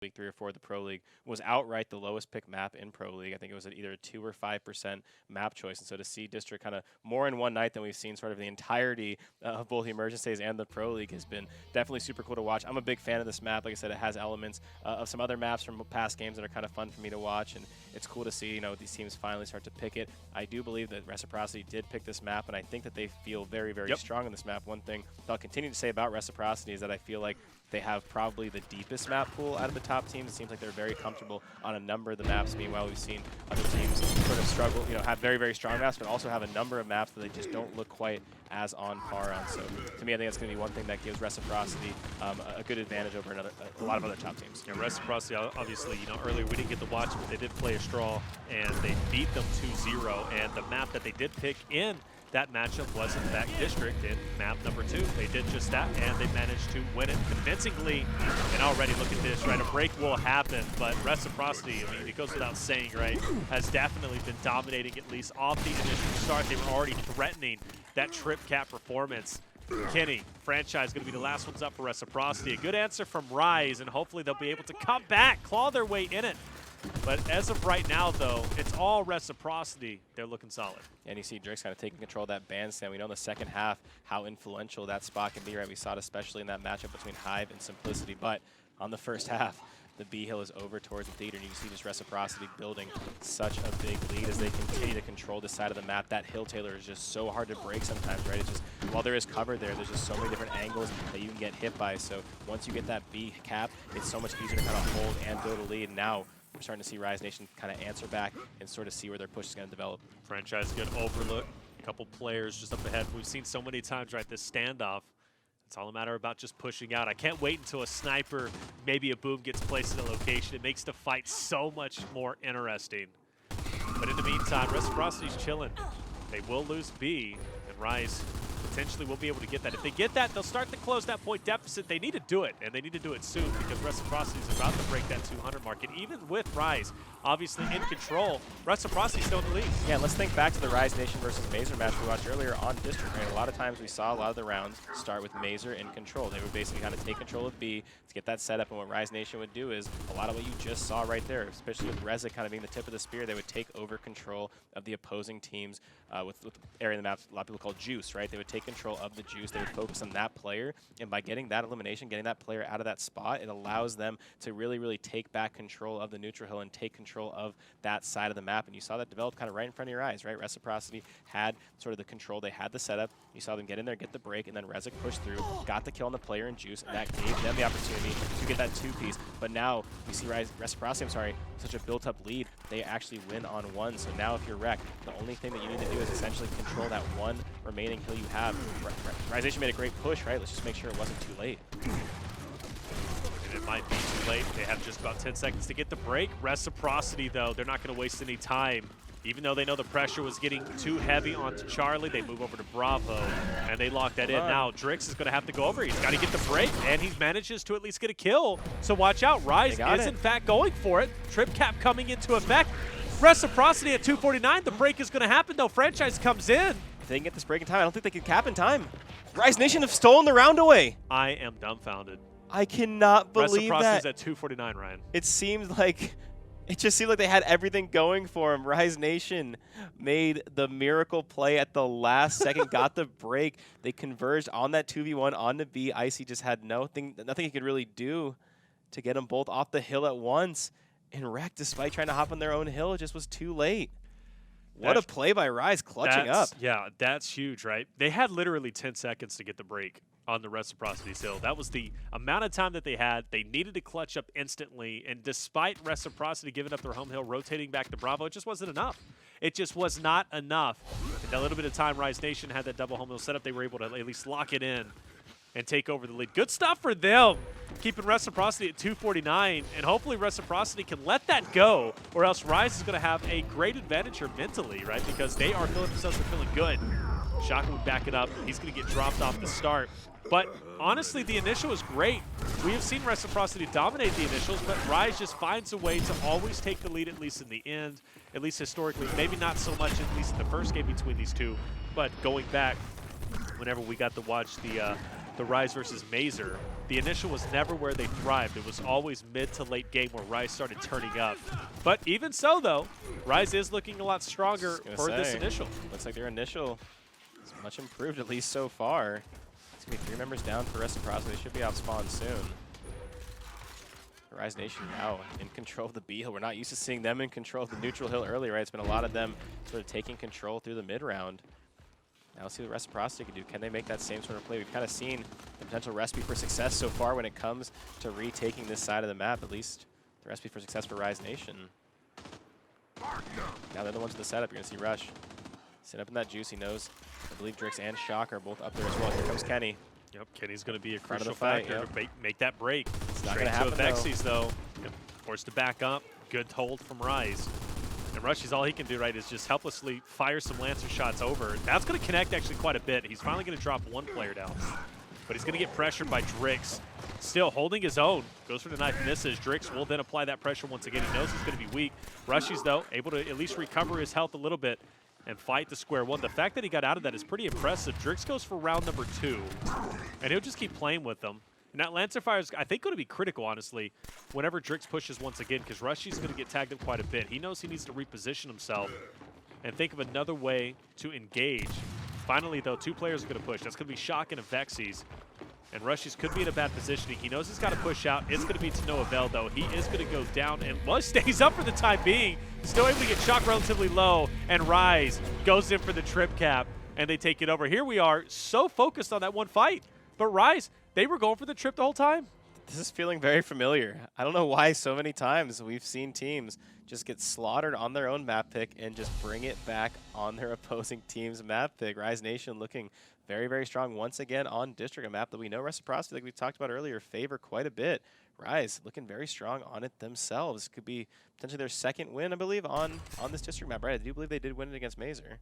week 3 or 4 of the Pro League, was outright the lowest pick map in Pro League. I think it was at either a 2 or 5% map choice. And so to see District kind of more in one night than we've seen sort of the entirety of both the Emergence days and the Pro League has been definitely super cool to watch. I'm a big fan of this map. Like I said, it has elements of some other maps from past games that are kind of fun for me to watch, and it's cool to see, you know, these teams finally start to pick it. I do believe that Reciprocity did pick this map, and I think that they feel very, very strong in this map. One thing I'll continue to say about Reciprocity is that I feel like they have probably the deepest map pool out of the top teams. It seems like they're very comfortable on a number of the maps. Meanwhile, we've seen other teams sort of struggle, you know, have very, very strong maps, but also have a number of maps that they just don't look quite as on par on. So to me, I think that's going to be one thing that gives Reciprocity a good advantage over a lot of other top teams. Yeah, Reciprocity, obviously, you know, earlier we didn't get to watch, but they did play a straw, and they beat them 2-0. And the map that they did pick in that matchup was, in fact, District in map number 2. They did just that, and they managed to win it convincingly. And already, look at this, right? A break will happen, but Reciprocity, I mean, it goes without saying, right, has definitely been dominating, at least off the initial start. They were already threatening that trip cap performance. Kenny, franchise going to be the last ones up for Reciprocity. A good answer from Rise, and hopefully they'll be able to come back, claw their way in it. But as of right now, though, it's all Reciprocity. They're looking solid. And you see Drake's kind of taking control of that bandstand. We know in the second half how influential that spot can be, right? We saw it especially in that matchup between Hive and Simplicity. But on the first half, the B hill is over towards the theater, and you can see just Reciprocity building such a big lead as they continue to control this side of the map. That hill, Taylor, is just so hard to break sometimes, right? It's just, while there is cover there, there's just so many different angles that you can get hit by. So once you get that B cap, it's so much easier to kind of hold and build a lead. Now we're starting to see Rise Nation kind of answer back and sort of see where their push is going to develop. Franchise good overlook. A couple players just up ahead. We've seen so many times, right, this standoff. It's all a matter about just pushing out. I can't wait until a sniper, maybe a boom, gets placed in a location. It makes the fight so much more interesting. But in the meantime, Reciprocity's chilling. They will lose B, and Rise potentially will be able to get that. If they get that, they'll start to close that point deficit. They need to do it, and they need to do it soon, because Reciprocity is about to break that 200 mark. And even with Rise obviously in control, Reciprocity still in the lead. Yeah, let's think back to the Rise Nation versus Mazer match we watched earlier on District. Right? A lot of times we saw a lot of the rounds start with Mazer in control. They would basically kind of take control of B to get that set up, and what Rise Nation would do is a lot of what you just saw right there, especially with Reza kind of being the tip of the spear. They would take over control of the opposing teams with the area in the map a lot of people call juice, right? They would take control of the juice. They would focus on that player, and by getting that elimination, getting that player out of that spot, it allows them to really, really take back control of the neutral hill and take control of that side of the map. And you saw that develop kind of right in front of your eyes, right? Reciprocity had sort of the control. They had the setup. You saw them get in there, get the break, and then Rezik pushed through, got the kill on the player in juice, and that gave them the opportunity to get that 2-piece. But now we see Reciprocity, such a built-up lead. They actually win on 1. So now if you're wrecked, the only thing that you need to do is essentially control that one remaining hill you have. Rise Nation made a great push, right? Let's just make sure it wasn't too late. And it might be too late. They have just about 10 seconds to get the break. Reciprocity, though, they're not going to waste any time. Even though they know the pressure was getting too heavy onto Charlie, they move over to Bravo, and they lock that in. Now, Drix is going to have to go over. He's got to get the break, and he manages to at least get a kill. So watch out. Rise is, in fact, going for it. Trip cap coming into effect. Reciprocity at 249. The break is going to happen, though. Franchise comes in. If they can get this break in time, I don't think they can cap in time. Rise Nation have stolen the round away. I am dumbfounded. I cannot believe that. Reciprocity's at 249, Ryan. It seems like... It just seemed like they had everything going for them. Rise Nation made the miracle play at the last second, got the break. They converged on that 2v1 on the B. Icy just had nothing he could really do to get them both off the hill at once. And Wreck, despite trying to hop on their own hill, it just was too late. What a play by Rise, clutching up. Yeah, that's huge, right? They had literally 10 seconds to get the break on the Reciprocity's hill. That was the amount of time that they had. They needed to clutch up instantly, and despite Reciprocity giving up their home hill, rotating back to Bravo, it just wasn't enough. It just was not enough. In that little bit of time Rise Nation had that double home hill set up, they were able to at least lock it in and take over the lead. Good stuff for them, keeping Reciprocity at 249, and hopefully Reciprocity can let that go, or else Rise is going to have a great advantage here mentally, right? Because they are feeling themselves, they're feeling good. Shaka would back it up. He's going to get dropped off the start. But honestly, the initial is great. We have seen Reciprocity dominate the initials, but Rise just finds a way to always take the lead, at least in the end, at least historically. Maybe not so much, at least in the first game between these two, but going back, whenever we got to watch the the Rise versus Mazer, the initial was never where they thrived. It was always mid to late game where Rise started turning up. But even so, though, Rise is looking a lot stronger for this initial. Looks like their initial is much improved, at least so far. It's going to be 3 members down for Reciprocity. They should be off spawn soon. Rise Nation now in control of the B hill. We're not used to seeing them in control of the neutral hill earlier, right? It's been a lot of them sort of taking control through the mid round. Now let's see what Reciprocity can do. Can they make that same sort of play? We've kind of seen the potential recipe for success so far when it comes to retaking this side of the map, at least the recipe for success for Rise Nation. Now they're the ones with the setup. You're going to see Rush sit up in that juice. He knows. I believe Drix and Shock are both up there as well. Here comes Kenny. Yep, Kenny's going to be a Front of crucial the fight, factor to make that break. It's not Straight going to happen, to Vexies, though. Yep, forced to back up. Good hold from Rise. And Rushy's all he can do, right, is just helplessly fire some Lancer shots over. That's going to connect actually quite a bit. He's finally going to drop one player down. But he's going to get pressured by Drix. Still holding his own. Goes for the knife, misses. Drix will then apply that pressure once again. He knows he's going to be weak. Rushy's, though, able to at least recover his health a little bit and fight to square one. The fact that he got out of that is pretty impressive. Drix goes for round number 2, and he'll just keep playing with them. And that Lancer fire is, I think, going to be critical, honestly, whenever Drix pushes once again, because Rushy's going to get tagged up quite a bit. He knows he needs to reposition himself and think of another way to engage. Finally, though, 2 players are going to push. That's going to be Shock and a Vexies. And Rushy's could be in a bad positioning. He knows he's got to push out. It's going to be to no avail, though. He is going to go down and stays up for the time being. Still able to get Shock relatively low. And Rise goes in for the trip cap, and they take it over. Here we are, so focused on that one fight. But Rise, they were going for the trip the whole time. This is feeling very familiar. I don't know why so many times we've seen teams just get slaughtered on their own map pick and just bring it back on their opposing team's map pick. Rise Nation looking very, very strong once again on District, a map that we know Reciprocity, like we talked about earlier, favor quite a bit. Rise looking very strong on it themselves. Could be potentially their 2nd win, I believe, on this District map. Right, I do believe they did win it against Mazer.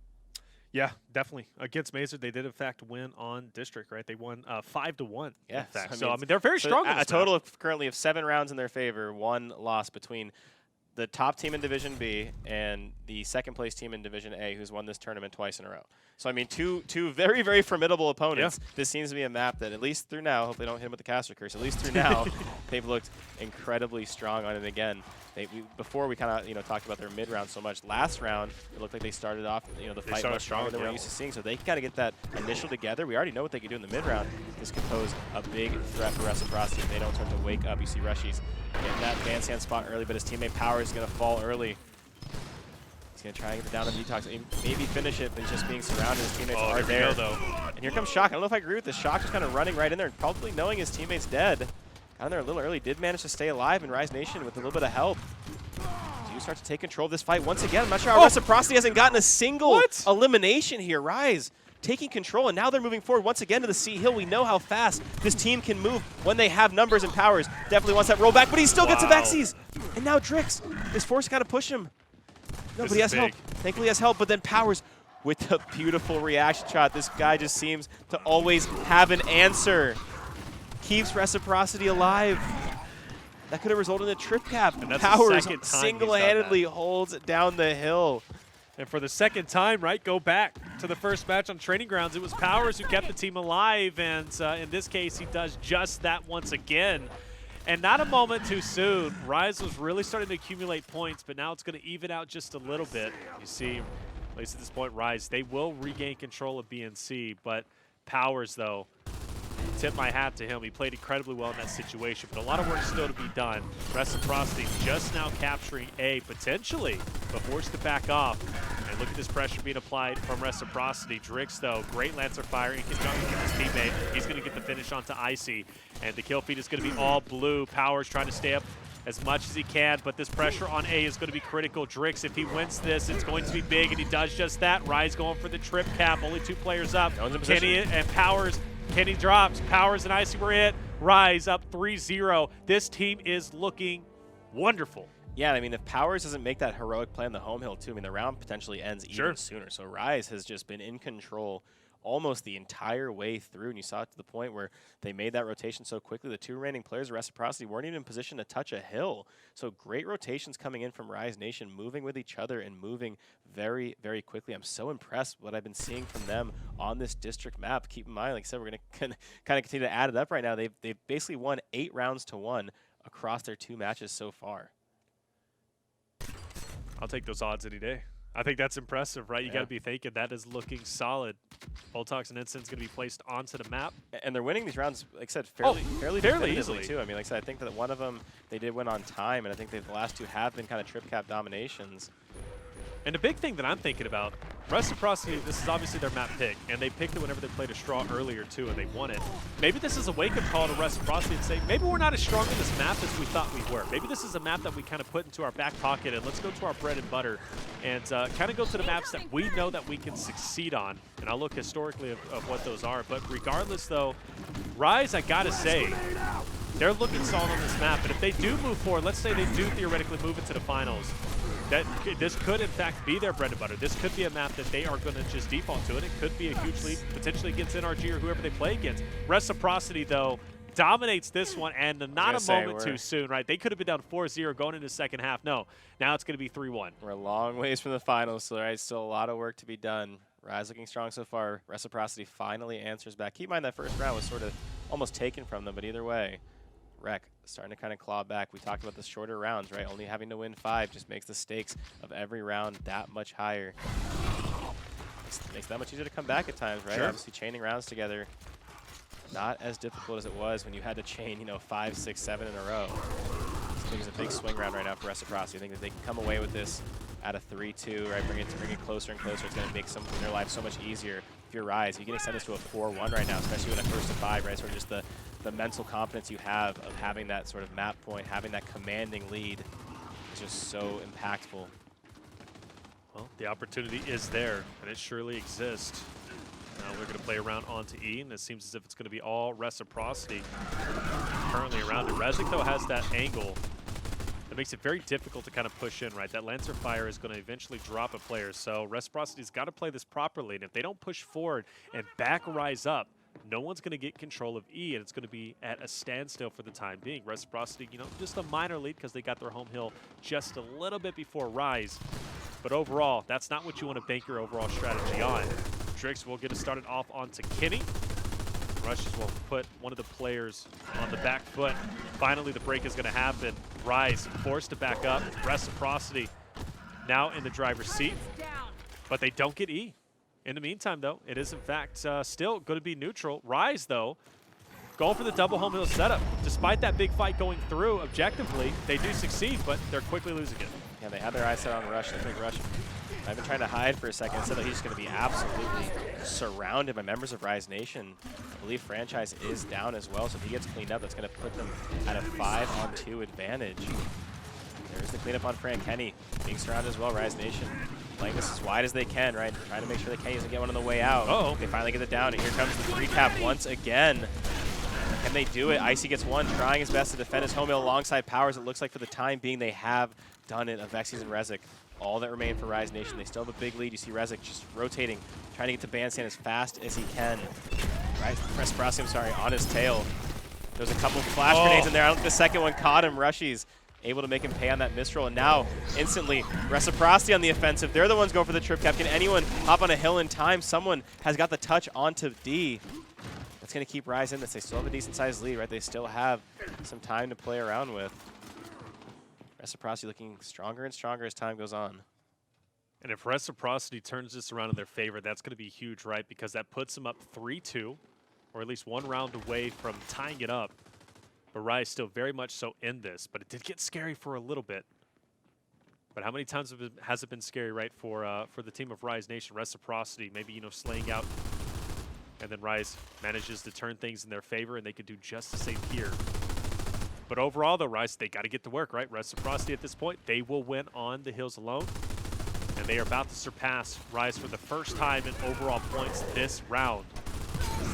Yeah, definitely. Against Mazer, they did, in fact, win on District, right? They won 5-1, yeah, in fact. So, I mean, they're very strong. A total of currently of 7 rounds in their favor, 1 loss between the top team in Division B and the 2nd place team in Division A, who's won this tournament twice in a row. So, I mean, two very, very formidable opponents. Yeah. This seems to be a map that, at least through now, hope they don't hit him with the caster curse, at least through now, they've looked incredibly strong on it again. Before we kind of talked about their mid round so much. Last round, it looked like they started off the fight much stronger than we're used to seeing. So they got to get that initial together. We already know what they can do in the mid round. This could pose a big threat for Reciprocity if they don't start to wake up. You see Rushy's getting that bandstand spot early, but his teammate Power is going to fall early. He's going to try and get the down on detox. Maybe finish it, but he's just being surrounded. His teammates are there. And here comes Shock. I don't know if I agree with this. Shock just kind of running right in there, probably knowing his teammate's dead. Got in there a little early, did manage to stay alive, and Rise Nation with a little bit of help do start to take control of this fight once again. I'm not sure how Reciprocity hasn't gotten a single elimination here. Rise taking control, and now they're moving forward once again to the C hill. We know how fast this team can move when they have numbers and powers. Definitely wants that rollback, but he still gets a Vexies. And now Drix is forced to kind of push him. No, but he has help. Thankfully he has help, but then Powers with the beautiful reaction shot. This guy just seems to always have an answer. Keeps Reciprocity alive. That could have resulted in a trip cap. And Powers single-handedly holds down the hill. And for the 2nd time, right, go back to the first match on Training Grounds. It was Powers who kept the team alive, and in this case, he does just that once again. And not a moment too soon. Rise was really starting to accumulate points, but now it's going to even out just a little bit. You see, at least at this point, Rise, they will regain control of BNC, but Powers, though, tip my hat to him. He played incredibly well in that situation, but a lot of work still to be done. Reciprocity just now capturing A, potentially, but forced to back off. And look at this pressure being applied from Reciprocity. Drix, though, great Lancer fire in conjunction with his teammate. He's going to get the finish onto Icy, and the kill feed is going to be all blue. Powers trying to stay up as much as he can, but this pressure on A is going to be critical. Drix, if he wins this, it's going to be big, and he does just that. Rise going for the trip cap. Only 2 players up. Kenny and Powers. Kenny drops. Powers and Icy were it. Rise up 3-0. This team is looking wonderful. Yeah, I mean, if Powers doesn't make that heroic play on the home hill, too, I mean, the round potentially ends even sooner. So Rise has just been in control almost the entire way through, and you saw it to the point where they made that rotation so quickly. The two remaining players of Reciprocity weren't even in position to touch a hill. So great rotations coming in from Rise Nation, moving with each other and moving very, very quickly. I'm so impressed with what I've been seeing from them on this district map. Keep in mind, like I said, we're going to kind of continue to add it up right now. They've basically won 8 rounds to 1 across their 2 matches so far. I'll take those odds any day. I think that's impressive, right? You got to be thinking that is looking solid. Voltox and Instin's going to be placed onto the map. And they're winning these rounds, like I said, fairly easily, too. I mean, like I said, I think that one of them, they did win on time, and I think that the last 2 have been kind of trip cap dominations. And the big thing that I'm thinking about, Reciprocity, this is obviously their map pick, and they picked it whenever they played a straw earlier, too, and they won it. Maybe this is a wake-up call to Reciprocity and say, maybe we're not as strong in this map as we thought we were. Maybe this is a map that we kind of put into our back pocket, and let's go to our bread and butter and kind of go to the maps that we know that we can succeed on. And I'll look historically of what those are. But regardless, though, Rise, I got to say, they're looking solid on this map. But if they do move forward, let's say they do theoretically move into the finals, this could, in fact, be their bread and butter. This could be a map that they are going to just default to, and it could be a huge lead, potentially against NRG or whoever they play against. Reciprocity, though, dominates this one, and not a moment too soon, right? They could have been down 4-0 going into the second half. No, now it's going to be 3-1. We're a long ways from the finals, so right, still a lot of work to be done. Rise looking strong so far. Reciprocity finally answers back. Keep in mind that first round was sort of almost taken from them, but either way, Rec starting to kind of claw back. We talked about the shorter rounds, right? Only having to win 5 just makes the stakes of every round that much higher. Makes that much easier to come back at times, right? Sure. Obviously, chaining rounds together, not as difficult as it was when you had to chain, 5, 6, 7 in a row. So I think it's a big swing round right now for Reciprocity. I think that they can come away with this at a 3-2, right? Bring it closer and closer. It's going to make their life so much easier. If you're Rise, you can extend this to a 4-1 right now, especially with a first to 5, right? Sort of just the mental confidence you have of having that sort of map point, having that commanding lead is just so impactful. Well, the opportunity is there, and it surely exists. Now we're going to play around onto E, and it seems as if it's going to be all Reciprocity currently around it. Rezik, though, has that angle that makes it very difficult to kind of push in, right? That Lancer Fire is going to eventually drop a player, so Reciprocity's got to play this properly, and if they don't push forward and back Rise up, no one's going to get control of E, and it's going to be at a standstill for the time being. Reciprocity, just a minor lead because they got their home hill just a little bit before Rise. But overall, that's not what you want to bank your overall strategy on. Drix will get us started off onto Kenny. Rushes will put one of the players on the back foot. Finally, the break is going to happen. Rise forced to back up. Reciprocity now in the driver's seat, but they don't get E. In the meantime, though, it is, in fact, still going to be neutral. Rise, though, going for the double home hill setup. Despite that big fight going through, objectively, they do succeed, but they're quickly losing it. Yeah, they had their eyes set on Rush, the big Rush. I've been trying to hide for a second. Instead, he's going to be absolutely surrounded by members of Rise Nation. I believe Franchise is down as well, so if he gets cleaned up, that's going to put them at a 5-on-2 advantage. There's the cleanup on Fran Kenny, being surrounded as well. Rise Nation playing this as wide as they can, right? Trying to make sure that Kenny doesn't get one on the way out. Uh-oh. They finally get it down, and here comes the 3-cap once again. Can they do it? Icy gets one, trying his best to defend his home hill alongside Powers. It looks like for the time being, they have done it. Vexies and Rezik, all that remain for Rise Nation. They still have a big lead. You see Rezik just rotating, trying to get to Bandstand as fast as he can. Reciprocity, I'm sorry, on his tail. There's a couple flash grenades in there. I don't think the second one caught him. Rushies able to make him pay on that misroll, and now instantly Reciprocity on the offensive. They're the ones going for the trip cap. Can anyone hop on a hill in time? Someone has got the touch onto D. That's going to keep Rise in this. They still have a decent-sized lead, right? They still have some time to play around with. Reciprocity looking stronger and stronger as time goes on. And if Reciprocity turns this around in their favor, that's going to be huge, right? Because that puts them up 3-2, or at least one round away from tying it up. But Rise still very much so in this. But it did get scary for a little bit. But how many times has it been scary, right, for the team of Rise Nation? Reciprocity, maybe, slaying out. And then Rise manages to turn things in their favor, and they could do just the same here. But overall, though, Rise, they got to get to work, right? Reciprocity at this point, they will win on the hills alone. And they are about to surpass Rise for the first time in overall points this round.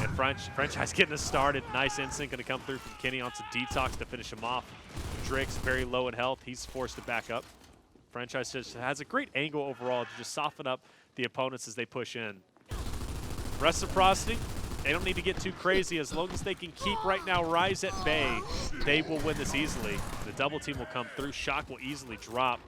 And Franchise getting us started. Nice instinct going to come through from Kenny onto Detox to finish him off. Drix very low in health. He's forced to back up. Franchise just has a great angle overall to just soften up the opponents as they push in. Reciprocity, they don't need to get too crazy. As long as they can keep right now Rise at bay, they will win this easily. The double team will come through. Shock will easily drop.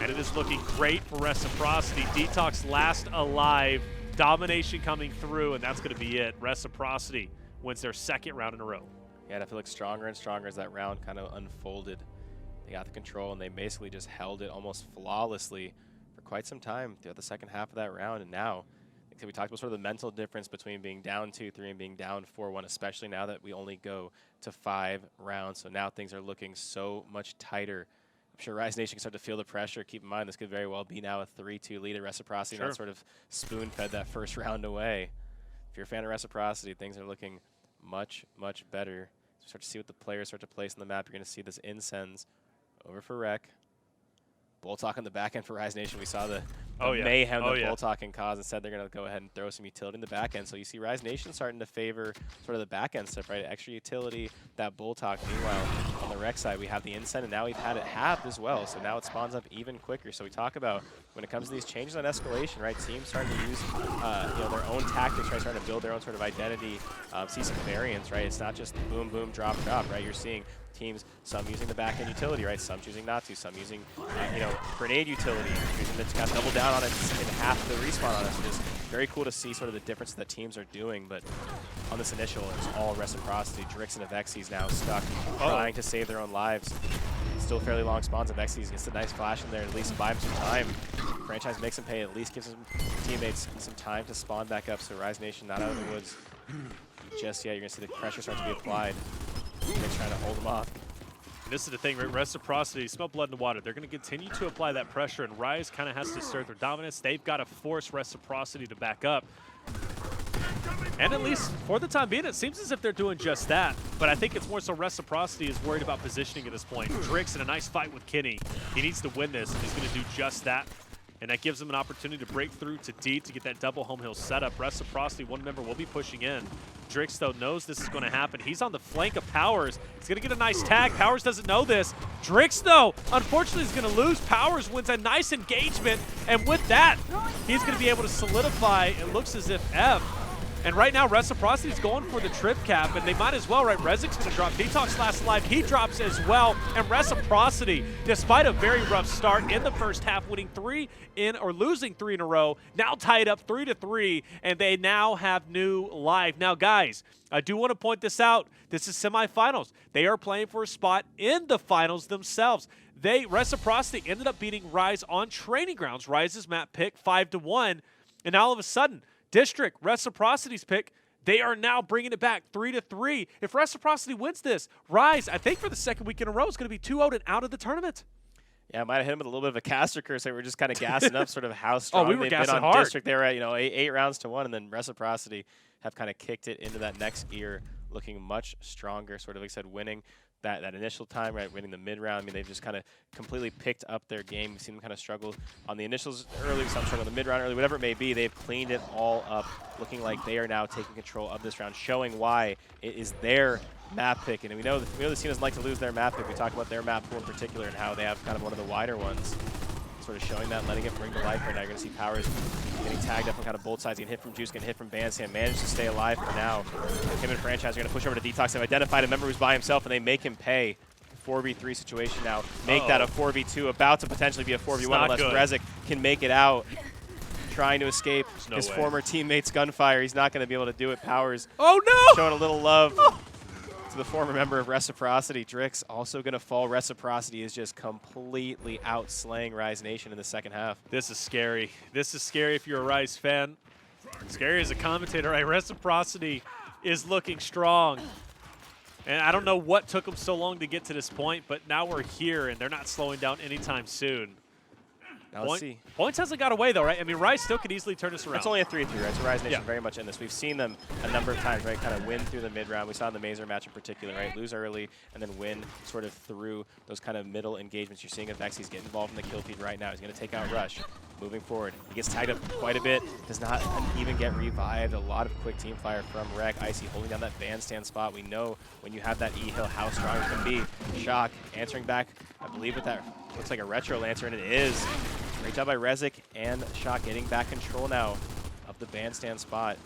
And it is looking great for Reciprocity. Detox last alive. Domination coming through, and that's going to be it. Reciprocity wins their second round in a row. Yeah, and I feel like stronger and stronger as that round kind of unfolded. They got the control, and they basically just held it almost flawlessly for quite some time throughout the second half of that round. And now, we talked about sort of the mental difference between being down 2-3 and being down 4-1, especially now that we only go to 5 rounds. So now things are looking so much tighter. I'm sure Rise Nation can start to feel the pressure. Keep in mind, this could very well be now a 3-2 lead at Reciprocity. Sure. Not sort of spoon-fed that first round away. If you're a fan of Reciprocity, things are looking much, much better. So start to see what the players start to place on the map. You're going to see this Incense over for Rec. Bull Talk on the back end for Rise Nation. We saw the mayhem that Bull Talk can cause. Instead, they're going to go ahead and throw some utility in the back end. So you see Rise Nation starting to favor sort of the back end stuff, right? Extra utility, that Bull Talk. Meanwhile, on the Rec side, we have the Incense, and now we've had it halved as well. So now it spawns up even quicker. So we talk about when it comes to these changes on escalation, right? Teams starting to use their own tactics, right? Starting to build their own sort of identity, see some variance, right? It's not just boom, boom, drop, drop, right? You're seeing teams, some using the back-end utility, right? Some choosing not to. Some using, grenade utility, using it to kind of double down on it and half the respawn on it. So just very cool to see sort of the difference that teams are doing. But on this initial, it's all Reciprocity. Drix and Avexes now stuck, trying to save their own lives. Still fairly long spawns. Avexes gets a nice flash in there, at least buy him some time. Franchise makes him pay, at least gives his teammates some time to spawn back up. So Rise Nation not out of the woods just yet. You're going to see the pressure start to be applied. They're trying to hold them off. And this is the thing, right? Reciprocity, smell blood in the water. They're going to continue to apply that pressure, and Rise kind of has to assert their dominance. They've got to force Reciprocity to back up. And at least for the time being, it seems as if they're doing just that. But I think it's more so Reciprocity is worried about positioning at this point. Drix in a nice fight with Kenny. He needs to win this, and he's going to do just that. And that gives him an opportunity to break through to D to get that double home hill setup. Reciprocity, one member will be pushing in. Drix, though, knows this is going to happen. He's on the flank of Powers. He's going to get a nice tag. Powers doesn't know this. Drix, though, unfortunately is going to lose. Powers wins a nice engagement. And with that, he's going to be able to solidify. It looks as if F. And right now, Reciprocity is going for the trip cap, and they might as well, right? Rezik's going to drop. Detox last alive. He drops as well. And Reciprocity, despite a very rough start in the first half, winning losing 3 in a row, now tied up 3-3, and they now have new life. Now, guys, I do want to point this out. This is semifinals. They are playing for a spot in the finals themselves. Reciprocity ended up beating Rise on training grounds. Rise's map pick 5-1, and all of a sudden, District, Reciprocity's pick, they are now bringing it back 3-3. If Reciprocity wins this, Rise, I think for the second week in a row, is going to be 2-0 and out of the tournament. Yeah, I might have hit him with a little bit of a caster curse. They were just kind of gassing up sort of how strong we were they've been gassing on hard. District. They were at 8 rounds to 1, and then Reciprocity have kind of kicked it into that next gear, looking much stronger, sort of like I said, winning that initial time, right, winning the mid-round. I mean, they've just kind of completely picked up their game. We've seen them kind of struggle on the initials early, some struggle on the mid-round early, whatever it may be. They've cleaned it all up, looking like they are now taking control of this round, showing why it is their map pick. And we know the team doesn't like to lose their map pick. We talk about their map pool in particular and how they have kind of one of the wider ones. Sort of showing that, letting it bring to life right now. You're going to see Powers getting tagged up on kind of both sides, getting hit from Juice, getting hit from Bandstand, managed to stay alive for now. Him and Franchise are going to push over to Detox. They've identified a member who's by himself, and they make him pay. 4v3 situation now. Make that a 4v2, about to potentially be a 4v1 unless Rezik can make it out. Trying to escape his former teammate's gunfire. He's not going to be able to do it. Powers showing a little love to the former member of Reciprocity. Drix also going to fall. Reciprocity is just completely outslaying Rise Nation in the second half. This is scary. This is scary if you're a Rise fan. Scary as a commentator, right? Reciprocity is looking strong. And I don't know what took them so long to get to this point, but now we're here, and they're not slowing down anytime soon. Now let's see. Points hasn't got away, though, right? I mean, Rise still could easily turn this around. It's only a 3-3, right? So Rise Nation very much in this. We've seen them a number of times, right? Kind of win through the mid-round. We saw in the Mazer match in particular, right? Lose early and then win sort of through those kind of middle engagements. You're seeing Avexes get involved in the kill feed right now. He's going to take out Rush. Moving forward, he gets tagged up quite a bit, does not even get revived. A lot of quick team fire from Rec. Icy holding down that bandstand spot. We know when you have that E-Hill how strong it can be. Shock answering back, I believe with that, looks like a Retro Lancer, and it is. Great job by Rezik and Shock getting back control now of the bandstand spot.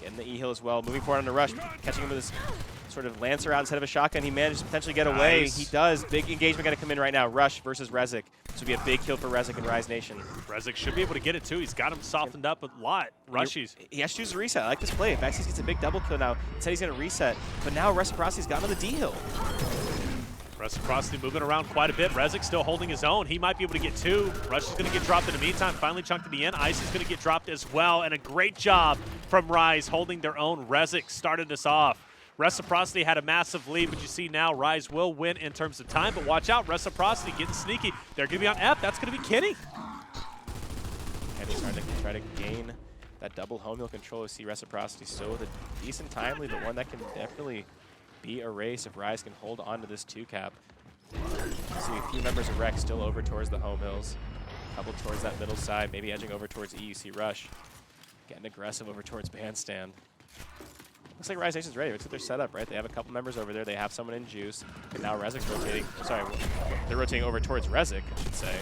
Getting the E-Hill as well. Moving forward on the rush. Catching him with his sort of Lancer out instead of a shotgun. He managed to potentially get away. Nice. He does. Big engagement going to come in right now. Rush versus Rezik. This would be a big kill for Rezik and Rise Nation. Rezik should be able to get it too. He's got him softened up a lot. Rushies. He has to choose a reset. I like this play. Vexys gets a big double kill now. Instead he's going to reset. But now Reciprocity's got on the D-Hill. Reciprocity moving around quite a bit. Rezik still holding his own. He might be able to get 2. Rush is going to get dropped in the meantime. Finally chunked to the end. Ice is going to get dropped as well. And a great job from Rise holding their own. Rezik started us off. Reciprocity had a massive lead, but you see now Rise will win in terms of time. But watch out, Reciprocity getting sneaky. They're going to be on F. That's going to be Kenny. Kenny's starting to try to gain that double home hill control. We see Reciprocity still with a decent time lead, but one that can definitely be a race if Rise can hold on to this 2-cap. See a few members of Rex still over towards the home hills. A couple towards that middle side, maybe edging over towards E. You see Rush getting aggressive over towards Bandstand. Looks like Rise Nation's ready. Looks like they're set up, right? They have a couple members over there. They have someone in juice. And now Rezik's rotating. Sorry, they're rotating over towards Rezik, I should say.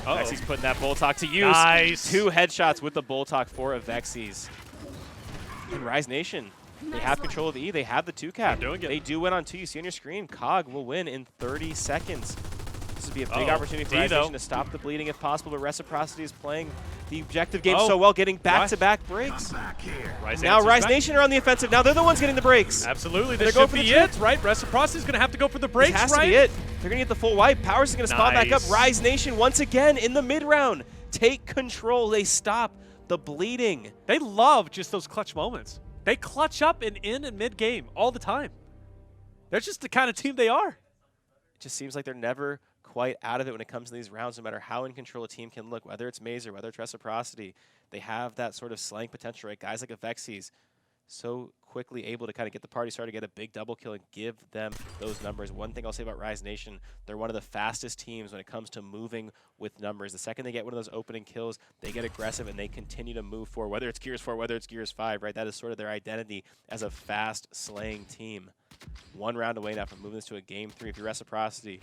Vexy's putting that Bull Talk to use. Nice. 2 headshots with the Bull Talk for Vexys. And Rise Nation, they have control of the E. They have the 2-cap. They're doing it. They do win on 2. You see on your screen, Cog will win in 30 seconds. This would be a big opportunity for Rise Nation to stop the bleeding if possible, but Reciprocity is playing the objective game so well, getting back-to-back breaks. Now Rise Nation are on the offensive. Now they're the ones getting the breaks. Absolutely. This should be it, right? Reciprocity is going to have to go for the breaks, right? This has right? to be it. They're going to get the full wipe. Powers is going to spawn back up. Rise Nation once again in the mid-round. Take control. They stop the bleeding. They love just those clutch moments. They clutch up in and mid-game all the time. They're just the kind of team they are. It just seems like they're never quite out of it when it comes to these rounds, no matter how in control a team can look, whether it's Mazer, whether it's Reciprocity. They have that sort of slaying potential, right? Guys like Vexys, so quickly able to kind of get the party started, get a big double kill, and give them those numbers. One thing I'll say about Rise Nation, they're one of the fastest teams when it comes to moving with numbers. The second they get one of those opening kills, they get aggressive and they continue to move forward, whether it's Gears 4, whether it's Gears 5, right? That is sort of their identity as a fast slaying team. 1 round away now from moving this to a Game 3. If you're Reciprocity,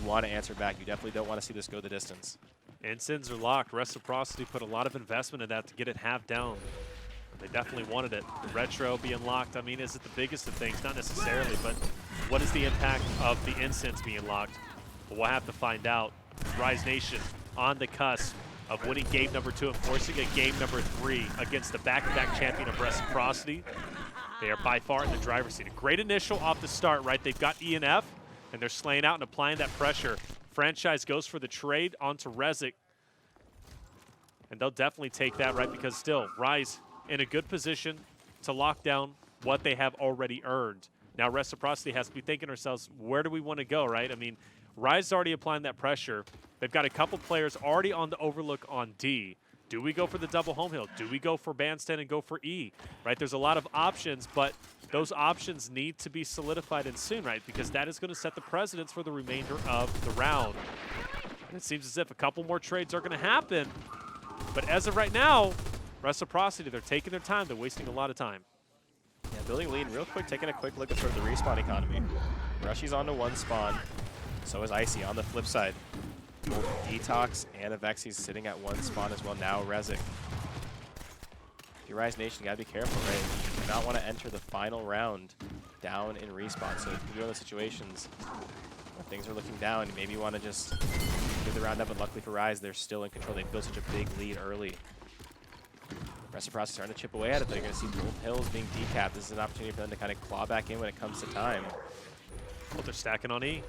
you want to answer back. You definitely don't want to see this go the distance. Ensigns are locked. Reciprocity put a lot of investment in that to get it half down. They definitely wanted it. The retro being locked, I mean, is it the biggest of things? Not necessarily, but what is the impact of the incense being locked? Well, we'll have to find out. Rise Nation on the cusp of winning game number 2 and forcing a game number 3 against the back-to-back champion of Reciprocity. They are by far in the driver's seat. A great initial off the start, right? They've got E and F, and they're slaying out and applying that pressure. Franchise goes for the trade onto Rezik, and they'll definitely take that, right? Because still, Rise in a good position to lock down what they have already earned. Now, Reciprocity has to be thinking to ourselves, where do we want to go, right? I mean, Rise is already applying that pressure. They've got a couple players already on the overlook on D. Do we go for the double home hill? Do we go for bandstand and go for E? Right? There's a lot of options, but those options need to be solidified and soon, right? Because that is going to set the precedence for the remainder of the round. And it seems as if a couple more trades are going to happen. But as of right now, Reciprocity, they're taking their time. They're wasting a lot of time. Yeah, building lead real quick, taking a quick look at sort of the respawn economy. Rushy's onto 1 spawn. So is Icy on the flip side. Both Detox and Avexy's sitting at 1 spawn as well. Now Rezik. If you Rise Nation, you gotta be careful, right? You do not want to enter the final round down in respawn. So if you're in those situations where things are looking down, you maybe want to just give the round up. But luckily for Rise, they're still in control. They built such a big lead early. Reciprocity starting to chip away at it, though. You're going to see both hills being decapped. This is an opportunity for them to kind of claw back in when it comes to time. Well, they're stacking on E.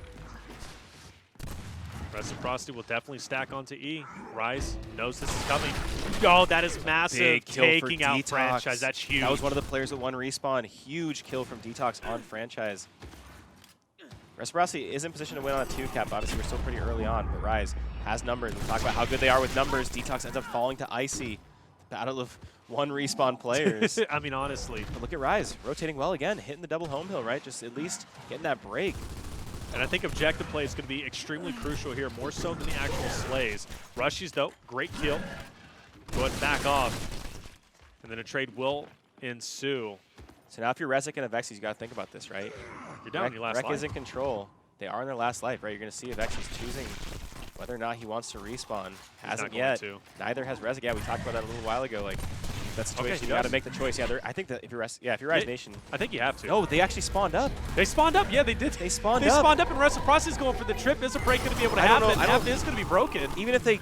Reciprocity will definitely stack onto E. Rise knows this is coming. Oh, that is massive. Big kill taking for out Detox. Franchise. That's huge. That was one of the players with 1 respawn. Huge kill from Detox on Franchise. Reciprocity is in position to win on a 2-cap. Obviously, we're still pretty early on, but Rise has numbers. We talk about how good they are with numbers. Detox ends up falling to Icy. Battle of 1 respawn players. I mean, honestly. But look at Rise, rotating well again, hitting the double home hill, right? Just at least getting that break. And I think objective play is going to be extremely crucial here, more so than the actual slays. Rushies, though, great kill. Go ahead and back off. And then a trade will ensue. So now if you're Rezik and Avexys, you got to think about this, right? You're down in your last Rek life. is in control. They are in their last life, right? You're going to see Avexys choosing whether or not he wants to respawn. Hasn't yet. To. Neither has Rezik. Yeah, we talked about that a little while ago. Like, that situation. Okay, You got to make the choice. Yeah, I think that if you're Rise Nation. I think you have to. No, they actually spawned up. They spawned up. Yeah, they did. They spawned They up. spawned up, and Reciprocity's going for the trip. Is a break going to be able to I don't happen? know. Half is going to be broken. Even if they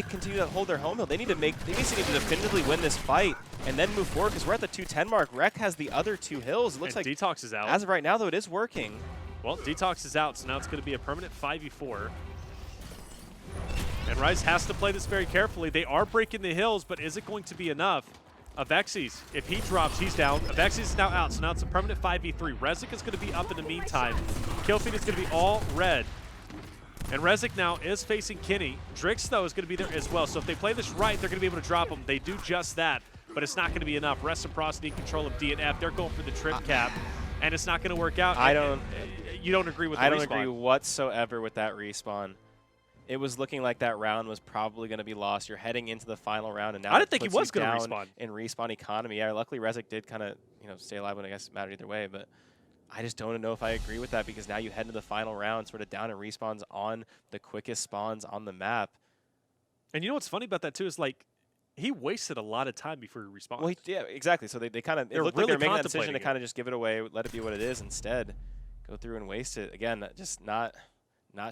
continue to hold their home hill, they basically need to definitively win this fight and then move forward because we're at the 210 mark. Rec has the other 2 hills. It looks like Detox is out. As of right now, though, it is working. Well, Detox is out, so now it's going to be a permanent 5v4. And Rise has to play this very carefully. They are breaking the hills, but is it going to be enough? Avexis, if he drops, he's down. Avexis is now out, so now it's a permanent 5v3. Rezik is going to be up in the meantime. Killfeed is going to be all red. And Rezik now is facing Kenny. Drix, though, is going to be there as well. So if they play this right, they're going to be able to drop him. They do just that, but it's not going to be enough. Reciprocity in control of D and F. They're going for the trip cap, and it's not going to work out. You don't agree with the respawn? I don't agree whatsoever with that respawn. It was looking like that round was probably going to be lost. You're heading into the final round, and now I didn't think he was going to respawn. In respawn economy. Yeah, luckily Rezik did kind of stay alive when I guess it mattered either way, but I just don't know if I agree with that because now you head into the final round sort of down and respawns on the quickest spawns on the map. And you know what's funny about that too is like he wasted a lot of time before he respawned. Well, yeah, exactly. So they kind of, it looked like they were making that decision to kind of just give it away, let it be what it is instead. Go through and waste it. Again, just not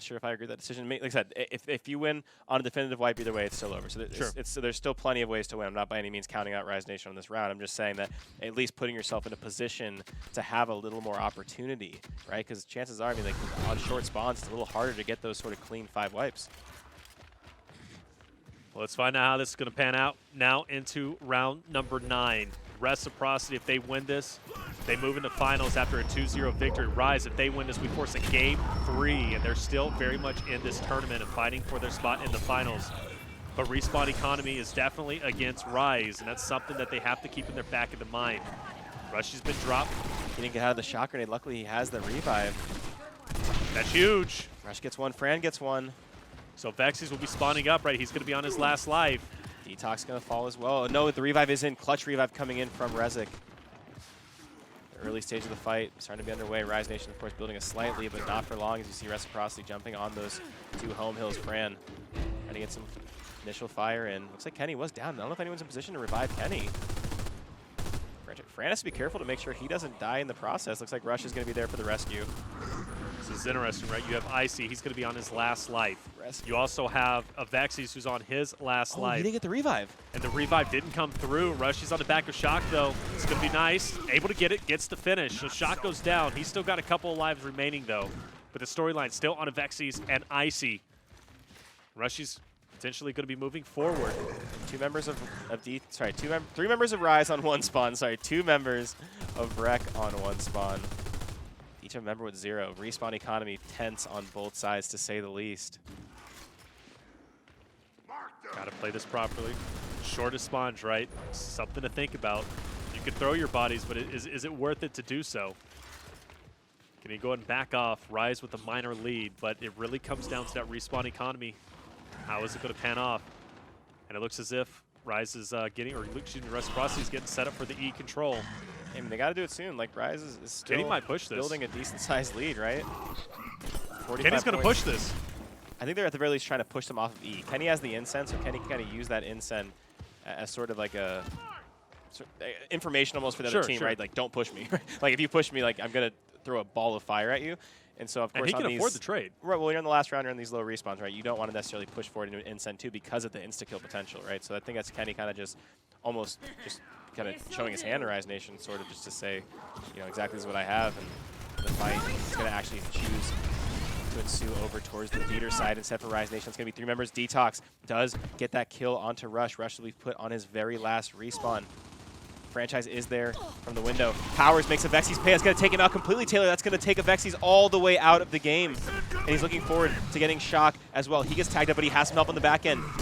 sure if I agree with that decision. Like I said, if you win on a definitive wipe either way, it's still over. So there's still plenty of ways to win. I'm not by any means counting out Rise Nation on this round. I'm just saying that at least putting yourself in a position to have a little more opportunity, right? Because chances are, I mean, like on short spawns, it's a little harder to get those sort of clean 5 wipes. Well, let's find out how this is going to pan out now into round number 9. Reciprocity, if they win this, they move into finals after a 2-0 victory. Rise, if they win this, we force a game 3, and they're still very much in this tournament and fighting for their spot in the finals. But Respawn Economy is definitely against Rise, and that's something that they have to keep in their back of the mind. Rushy's been dropped. He didn't get out of the shock grenade. Luckily, he has the revive. That's huge. Rush gets one. Fran gets one. So Vexys will be spawning up, right? He's going to be on his last life. Detox going to fall as well. No, the revive is in. Clutch revive coming in from Rezik. The early stage of the fight starting to be underway. Rise Nation, of course, building a slight lead, but not for long as you see Reciprocity jumping on those 2 home hills. Fran trying to get some initial fire in. Looks like Kenny was down. I don't know if anyone's in position to revive Kenny. Fran has to be careful to make sure he doesn't die in the process. Looks like Rush is going to be there for the rescue. This is interesting, right? You have Icy. He's going to be on his last life. You also have Avexis, who's on his last life. He didn't get the revive. And the revive didn't come through. Rushy's on the back of Shock, though. It's going to be nice. Able to get it, gets the finish. So Shock goes down. He's still got a couple of lives remaining, though. But the storyline still on Avexis and Icy. Rushy's potentially going to be moving forward. 3 members of Rise on 1 spawn. Sorry, 2 members of Rec on 1 spawn. Each a member with 0. Respawn Economy tense on both sides, to say the least. Got to play this properly. Shortest spawns, right? Something to think about. You could throw your bodies, but is it worth it to do so? Can he go ahead and back off? Rise with a minor lead, but it really comes down to that Respawn Economy. How is it going to pan off? And it looks as if Rise is Reciprocity is getting set up for the E control. I mean, they got to do it soon. Like, Rise is still Kenny might push this. Building a decent-sized lead, right? Kenny's going to push this. I think they're at the very least trying to push them off of E. Kenny has the incen, so Kenny can kind of use that incen as sort of like a information almost for the other team, right? Like, don't push me. Like, if you push me, like, I'm going to throw a ball of fire at you. And so, of course, he can afford the trade. Right, well, you're in the last round, you're in these low respawns, right? You don't want to necessarily push forward into an incen, too, because of the insta-kill potential, right? So I think that's Kenny kind of just almost just kind of showing his hand to Rise Nation, sort of just to say, exactly this is what I have. And the fight is going to actually choose to ensue over towards the theater side instead for Rise Nation. It's going to be 3 members. Detox does get that kill onto Rush. Rush will be put on his very last respawn. Franchise is there from the window. Powers makes Avexis pay. That's going to take him out completely, Taylor. That's going to take Avexis all the way out of the game. And he's looking forward to getting Shock as well. He gets tagged up, but he has some help on the back end. I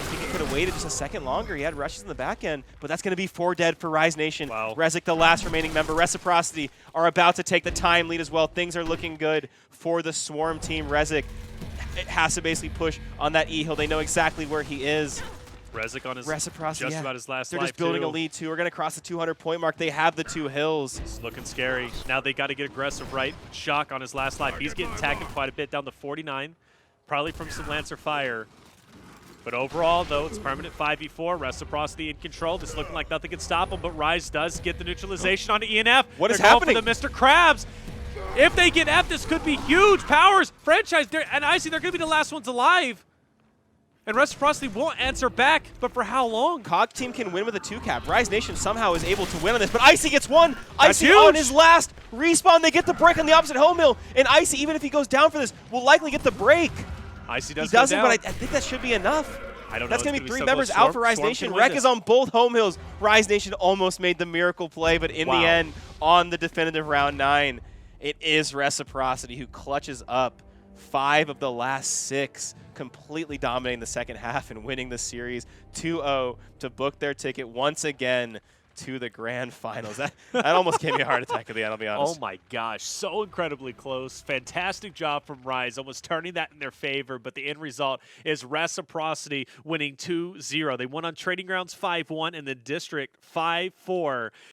think he could have waited just a second longer. He had Rushes in the back end, but that's going to be 4 dead for Rise Nation. Wow. Rezik, the last remaining member. Reciprocity are about to take the time lead as well. Things are looking good for the Swarm team. Rezik has to basically push on that E hill. They know exactly where he is. Rezik on his Reciprocity, just about his last They're life, just building too. a lead, too. We're going to cross the 200-point mark. They have the 2 hills. It's looking scary. Now they got to get aggressive, right? Shock on his last life. He's getting tagged quite a bit down to 49, probably from some Lancer fire. But overall, though, it's permanent 5v4. Reciprocity in control. Just looking like nothing can stop them, but Rise does get the neutralization onto ENF. What is They're going happening? for the Mr. Krabs. If they get F, this could be huge. Powers, franchise, and Icy, they're going to be the last ones alive. And Reciprocity won't answer back, but for how long? Cog team can win with a 2-cap. Rise Nation somehow is able to win on this, but Icy gets one. That's Icy on huge. his last respawn. They get the break on the opposite home hill, and Icy, even if he goes down for this, will likely get the break. Icy does He go doesn't, down. but I think that should be enough. I don't know. That's going to It's be 3 so members close. out for Rise Storm Nation. can win Wreck this. is on both home hills. Rise Nation almost made the miracle play, but in the end, on the definitive round 9, it is Reciprocity who clutches up 5 of the last 6, completely dominating the second half and winning the series 2-0 to book their ticket once again to the grand finals. That almost gave me a heart attack at the end, I'll be honest. Oh my gosh, so incredibly close. Fantastic job from Rise, almost turning that in their favor, but the end result is Reciprocity winning 2-0. They won on Trading Grounds 5-1 and the District 5-4.